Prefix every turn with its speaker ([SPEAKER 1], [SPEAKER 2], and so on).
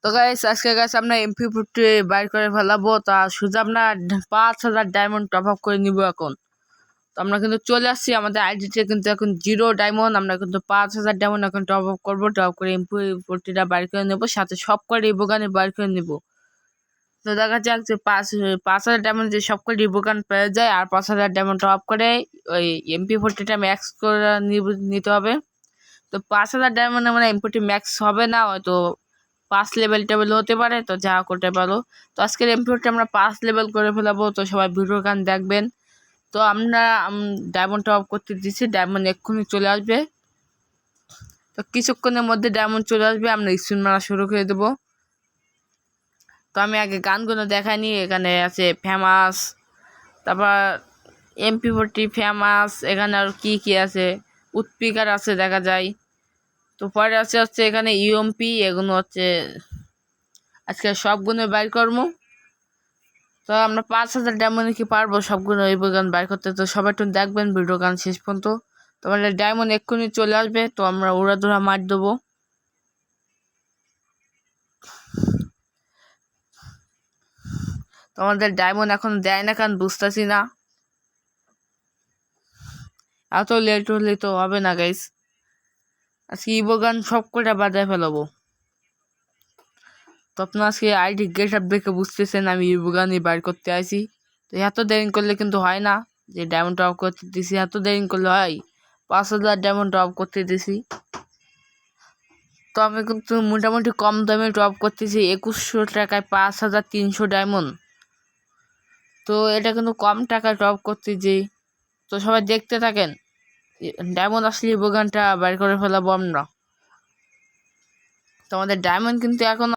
[SPEAKER 1] তো গাইস আজকে আমরা MP40 বাইর করে ফেলাবো। তা শুধু আমরা 5000 ডায়মন্ড টপ আপ করে নিব এখন। তো আমরা কিন্তু চলে আসছি আমাদের আইডিতে, কিন্তু এখন 0 ডায়মন্ড। আমরা কিন্তু 5000 ডায়মন্ড এখন টপ আপ করবো। টপ করে MP40টা বাইর করে নেবো, সাথে সব করে রিবোগানে বাইর করে নেবো। তো দেখা যাক যে 5000 ডায়মন্ড যে সব করে রিবোগান পেয়ে যায়, আর 5000 ডায়মন্ড টপ করে ওই MP40টা ম্যাক্স করে নিতে হবে। তো 5000 ডায়মন্ডে মানে MP40 ম্যাক্স হবে না, হয়তো 5 লেভেল টেবিল হতে পারে, তো যা করতে পারো। তো আজকের MP40 আমরা 5 লেভেল করে ফেলাবো, তো সবাই ভিডিও গান দেখবেন। তো আমরা ডায়মন্ড টপ করতে দিচ্ছি, ডায়মন্ড এক্ষুনি চলে আসবে। তো কিছুক্ষণের মধ্যে ডায়মন্ড চলে আসবে, আমরা স্পিন মারা শুরু করে দেবো। তো আমি আগে গানগুলো দেখাইনি। এখানে আছে ফেমাস, তারপর MP40 ফেমাস, এখানে আর কি আছে, উৎপিকার আছে দেখা যায়। তো পরে হচ্ছে এখানে ইউএমপি, এগুলো হচ্ছে আজকে সবগুলো বাইর করবো। তো আমরা 5000 ডায়মন্ড কি পারবো সবগুলো এই গান বাইর করতে? তো সবাই একটু দেখবেন ভিডিও গান শেষ পর্যন্ত। তো আমাদের ডায়মন্ড এক্ষুনি চলে আসবে, তো আমরা উড়াধুরা মার দেবো। তো আমাদের ডায়মন্ড এখন দেয় না, কারণ বুঝতেছি না। এত লেট হলে তো হবে না গাইস, আজকে ইবো গান সব কটা বাজায় ফেলাবো। তো আপনার আজকে আইডি গেট আপ দেখে বুঝতেছেন আমি ইবো গানই বাইর করতে আসি। তো এত দেরি করলে কিন্তু হয় না, যে ডায়মন্ড টপ করতে দিছি এত দেরি করলে হয়? 5000 ডায়মন্ড টপ করতে দিছি, তো আমি কিন্তু মোটামুটি কম দামে টপ করতেছি 2100 টাকায় 5300 ডায়মন্ড। তো এটা কিন্তু কম টাকায় টপ করতেছি। তো সবাই দেখতে থাকেন, ডায়মন্ড আসলে বোগানটা বাইর করে ফেলাবো আমরা। তো আমাদের ডায়মন্ড কিন্তু এখন